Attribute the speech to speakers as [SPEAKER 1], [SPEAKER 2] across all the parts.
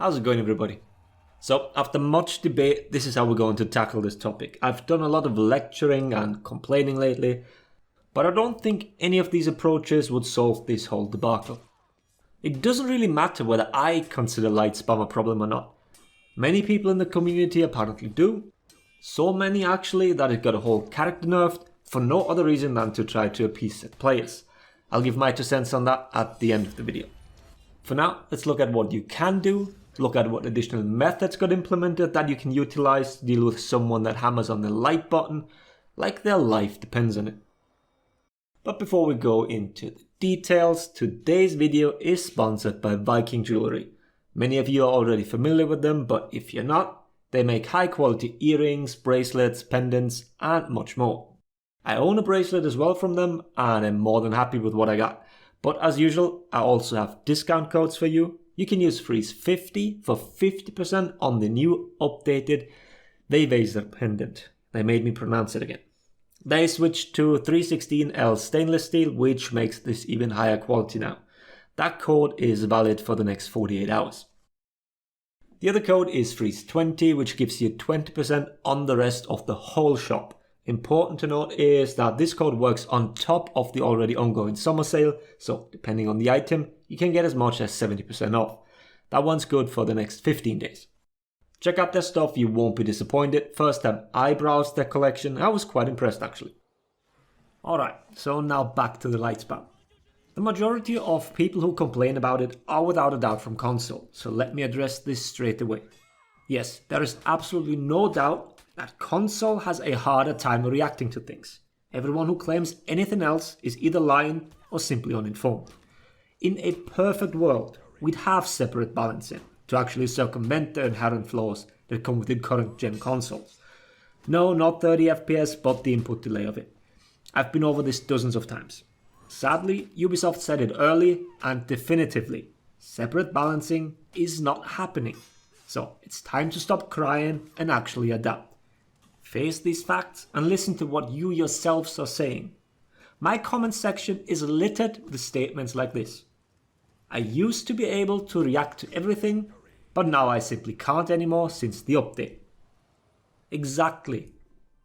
[SPEAKER 1] How's it going, everybody? So, after much debate, this is how we're going to tackle this topic. I've done a lot of lecturing and complaining lately, but I don't think any of these approaches would solve this whole debacle. It doesn't really matter whether I consider Lightspam a problem or not. Many people in the community apparently do. So many actually that it got a whole character nerfed for no other reason than to try to appease set players. I'll give my 2 cents on that at the end of the video. For now, let's look at what you can do, look at what additional methods got implemented that you can utilize to deal with someone that hammers on the like button like their life depends on it. But before we go into the details, today's video is sponsored by Viking Jewelry. Many of you are already familiar with them, but if you're not, they make high quality earrings, bracelets, pendants and much more. I own a bracelet as well from them and I'm more than happy with what I got. But as usual, I also have discount codes for you. You can use Freeze50 for 50% on the new updated Veivaser pendant. They made me pronounce it again. They switched to 316L stainless steel, which makes this even higher quality now. That code is valid for the next 48 hours. The other code is Freeze20, which gives you 20% on the rest of the whole shop. Important to note is that this code works on top of the already ongoing summer sale, so depending on the item, you can get as much as 70% off. That one's good for the next 15 days. Check out their stuff, you won't be disappointed. First time I browsed their collection, I was quite impressed actually. Alright, so now back to the Lightspam. The majority of people who complain about it are without a doubt from console, so let me address this straight away. Yes, there is absolutely no doubt that console has a harder time reacting to things. Everyone who claims anything else is either lying or simply uninformed. In a perfect world, we'd have separate balancing to actually circumvent the inherent flaws that come with current gen consoles. No, not 30 FPS, but the input delay of it. I've been over this dozens of times. Sadly, Ubisoft said it early and definitively. Separate balancing is not happening. So it's time to stop crying and actually adapt. Face these facts and listen to what you yourselves are saying. My comment section is littered with statements like this. I used to be able to react to everything, but now I simply can't anymore since the update. Exactly.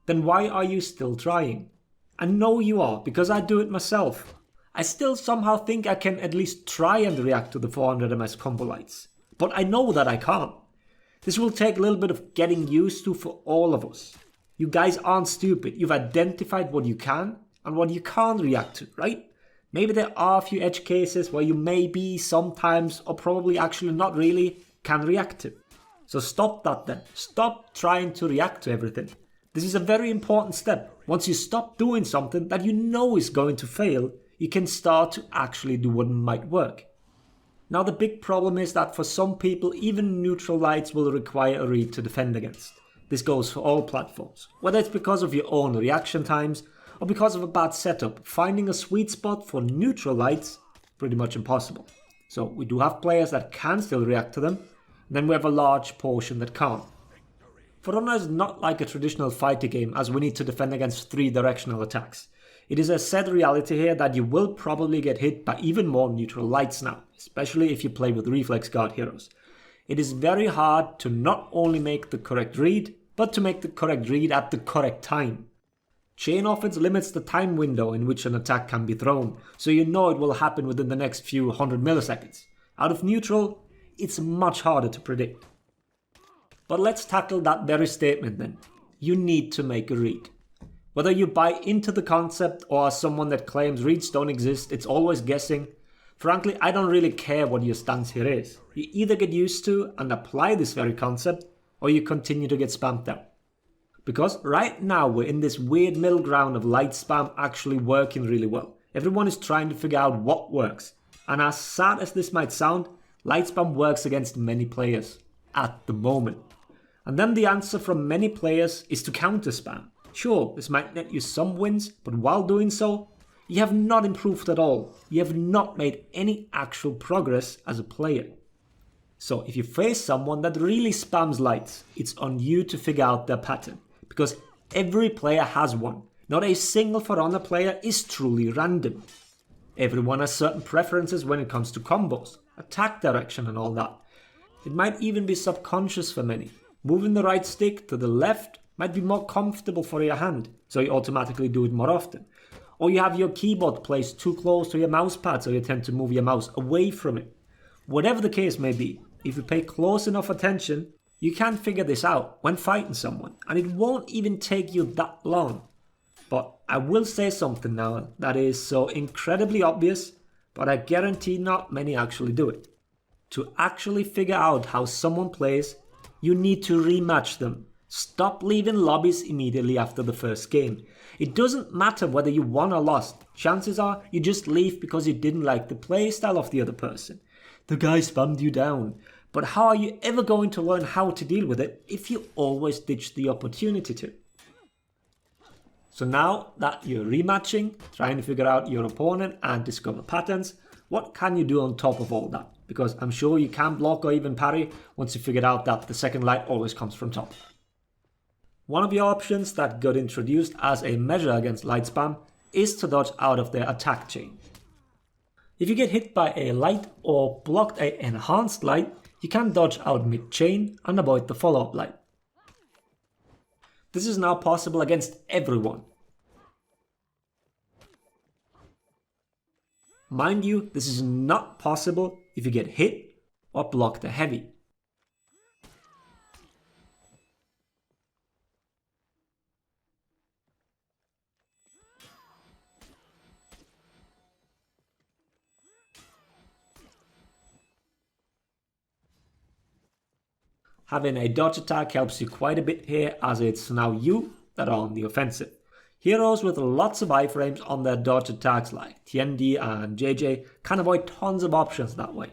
[SPEAKER 1] Then why are you still trying? I know you are, because I do it myself. I still somehow think I can at least try and react to the 400 ms combo lights, but I know that I can't. This will take a little bit of getting used to for all of us. You guys aren't stupid. You've identified what you can and what you can't react to, right? Maybe there are a few edge cases where you maybe, sometimes, or probably actually not really, can react to. So stop that then. Stop trying to react to everything. This is a very important step. Once you stop doing something that you know is going to fail, you can start to actually do what might work. Now the big problem is that for some people, even neutral lights will require a read to defend against. This goes for all platforms. Whether it's because of your own reaction times or because of a bad setup, finding a sweet spot for neutral lights pretty much impossible. So we do have players that can still react to them, and then we have a large portion that can't. For Honor is not like a traditional fighter game as we need to defend against 3 directional attacks. It is a sad reality here that you will probably get hit by even more neutral lights now, especially if you play with reflex guard heroes. It is very hard to not only make the correct read, but to make the correct read at the correct time. Chain offense limits the time window in which an attack can be thrown, so you know it will happen within the next few 100 milliseconds. Out of neutral, it's much harder to predict. But let's tackle that very statement then. You need to make a read. Whether you buy into the concept or are someone that claims reads don't exist, it's always guessing. Frankly, I don't really care what your stance here is. You either get used to and apply this very concept, or you continue to get spammed out. Because right now we're in this weird middle ground of Lightspam actually working really well. Everyone is trying to figure out what works. And as sad as this might sound, Lightspam works against many players. At the moment. And then the answer from many players is to counter spam. Sure, this might net you some wins, but while doing so, you have not improved at all. You have not made any actual progress as a player. So if you face someone that really spams lights, it's on you to figure out their pattern. Because every player has one. Not a single For Honor player is truly random. Everyone has certain preferences when it comes to combos, attack direction and all that. It might even be subconscious for many. Moving the right stick to the left might be more comfortable for your hand, so you automatically do it more often. Or you have your keyboard placed too close to your mouse pad, so you tend to move your mouse away from it. Whatever the case may be, if you pay close enough attention, you can figure this out when fighting someone, and it won't even take you that long. But I will say something now that is so incredibly obvious, but I guarantee not many actually do it. To actually figure out how someone plays, you need to rematch them. Stop leaving lobbies immediately after the first game. It doesn't matter whether you won or lost. Chances are you just leave because you didn't like the playstyle of the other person. The guy spammed you down. But how are you ever going to learn how to deal with it if you always ditch the opportunity to? So now that you're rematching, trying to figure out your opponent and discover patterns, what can you do on top of all that? Because I'm sure you can block or even parry once you figured out that the second light always comes from top. One of your options that got introduced as a measure against Lightspam is to dodge out of their attack chain. If you get hit by a light or blocked an enhanced light, you can dodge out mid-chain and avoid the follow-up light. This is now possible against everyone. Mind you, this is not possible if you get hit or blocked a heavy. Having a dodge attack helps you quite a bit here, as it's now you that are on the offensive. Heroes with lots of iframes on their dodge attacks like TND and JJ can avoid tons of options that way.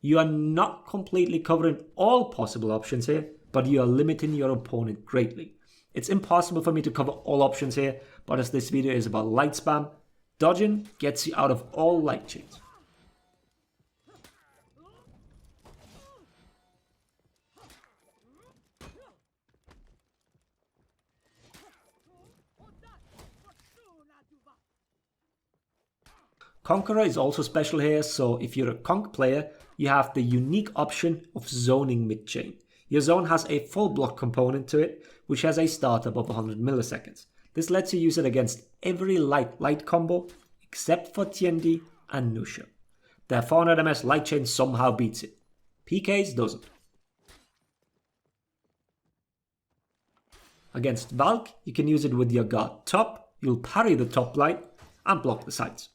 [SPEAKER 1] You are not completely covering all possible options here, but you are limiting your opponent greatly. It's impossible for me to cover all options here, but as this video is about light spam, dodging gets you out of all light chains. Conqueror is also special here, so if you're a Conk player, you have the unique option of zoning mid-chain. Your zone has a full block component to it, which has a startup of 100 milliseconds. This lets you use it against every light combo, except for TND and Nusha. Their 400 ms light chain somehow beats it. PK's doesn't. Against Valk, you can use it with your guard top, you'll parry the top light, and block the sides.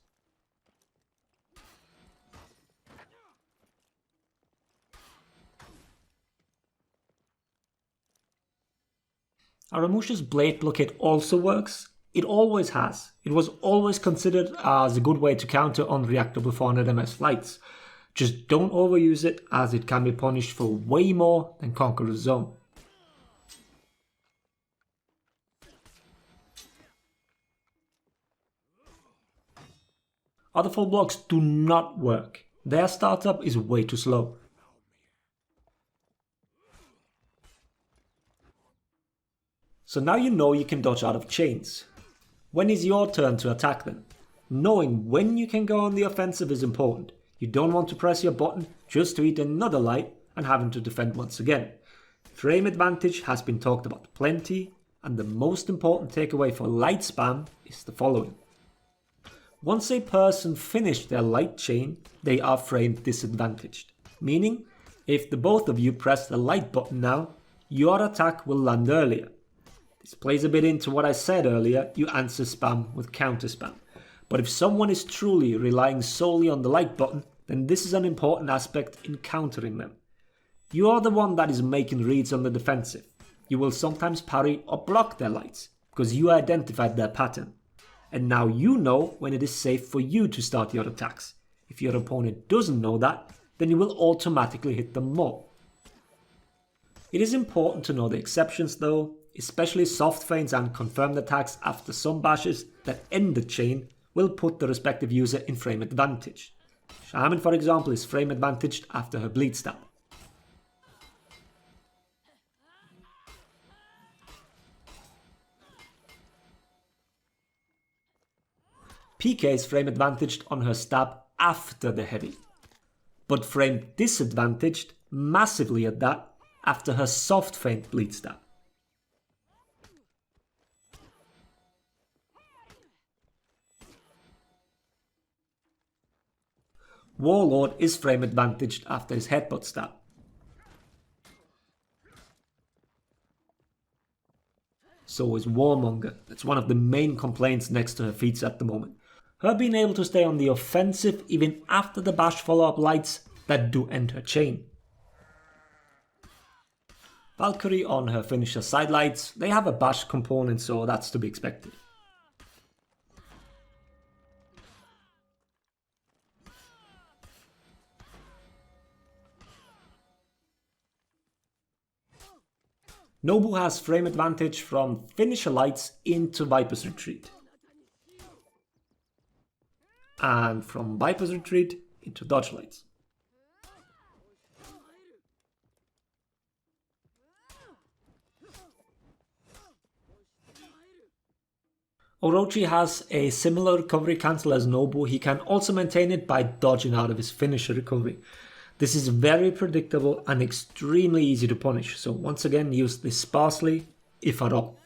[SPEAKER 1] Aramusha's Blade Blockade also works. It always has. It was always considered as a good way to counter unreactable 400 ms lights. Just don't overuse it, as it can be punished for way more than Conqueror's Zone. Other full blocks do not work. Their startup is way too slow. So now you know you can dodge out of chains. When is your turn to attack them? Knowing when you can go on the offensive is important. You don't want to press your button just to eat another light and having to defend once again. Frame advantage has been talked about plenty, and the most important takeaway for light spam is the following. Once a person finishes their light chain, they are frame disadvantaged. Meaning, if the both of you press the light button now, your attack will land earlier. This plays a bit into what I said earlier, you answer spam with counter spam. But if someone is truly relying solely on the light button, then this is an important aspect in countering them. You are the one that is making reads on the defensive. You will sometimes parry or block their lights, because you identified their pattern. And now you know when it is safe for you to start your attacks. If your opponent doesn't know that, then you will automatically hit them more. It is important to know the exceptions though, especially soft feints and confirmed attacks after some bashes that end the chain will put the respective user in frame advantage. Shaman, for example, is frame advantaged after her bleed stab. PK is frame advantaged on her stab after the heavy, but frame disadvantaged massively at that, after her soft feint bleed stab. Warlord is frame advantaged after his headbutt stab. So is Warmonger. That's one of the main complaints next to her feats at the moment. Her being able to stay on the offensive even after the bash follow-up lights that do end her chain. Valkyrie on her finisher side lights, they have a bash component, so that's to be expected. Nobu has frame advantage from finisher lights into Viper's Retreat. And from Viper's Retreat into dodge lights. Orochi has a similar recovery cancel as Nobu. He can also maintain it by dodging out of his finisher recovery. This is very predictable and extremely easy to punish, so once again use this sparsely, if at all.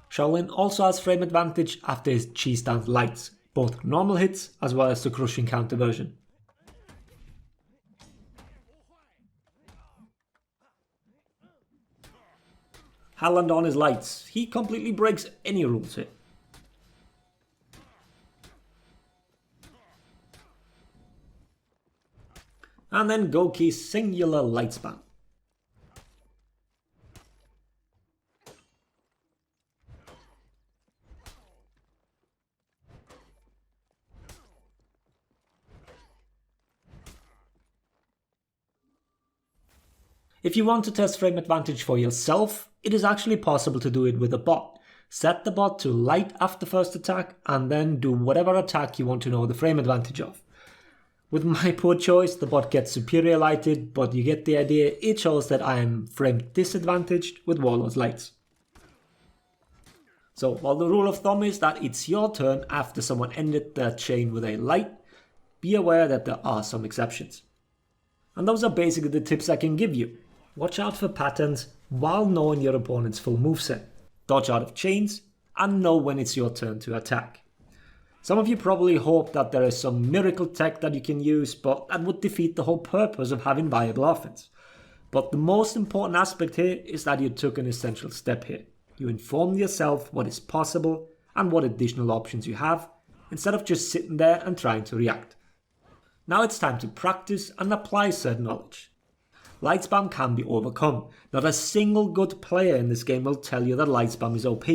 [SPEAKER 1] Shaolin also has frame advantage after his chi stance lights, both normal hits as well as the crushing counter version. Halland on his lights, he completely breaks any rules here. And then Gouki's singular Lightspam. If you want to test frame advantage for yourself, it is actually possible to do it with a bot. Set the bot to light after first attack and then do whatever attack you want to know the frame advantage of. With my poor choice, the bot gets superior lighted, but you get the idea. It shows that I am frame disadvantaged with Warlord's lights. So while the rule of thumb is that it's your turn after someone ended their chain with a light, be aware that there are some exceptions. And those are basically the tips I can give you. Watch out for patterns while knowing your opponent's full moveset. Dodge out of chains and know when it's your turn to attack. Some of you probably hope that there is some miracle tech that you can use, but that would defeat the whole purpose of having viable offense. But the most important aspect here is that you took an essential step here. You informed yourself what is possible and what additional options you have, instead of just sitting there and trying to react. Now it's time to practice and apply said knowledge. Lightspam can be overcome. Not a single good player in this game will tell you that Lightspam is OP.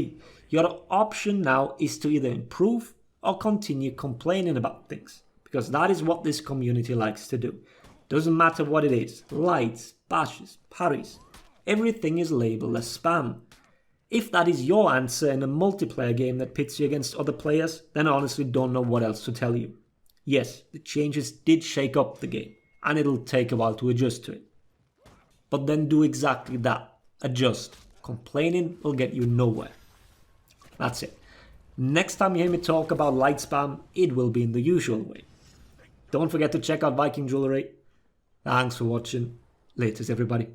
[SPEAKER 1] Your option now is to either improve or continue complaining about things, because that is what this community likes to do. Doesn't matter what it is, lights, bashes, parries, everything is labeled as spam. If that is your answer in a multiplayer game that pits you against other players, then I honestly don't know what else to tell you. Yes, the changes did shake up the game, and it'll take a while to adjust to it. But then do exactly that, adjust. Complaining will get you nowhere. That's it. Next time you hear me talk about Lightspam, it will be in the usual way. Don't forget to check out Viking Jewelry. Thanks for watching. Laters everybody.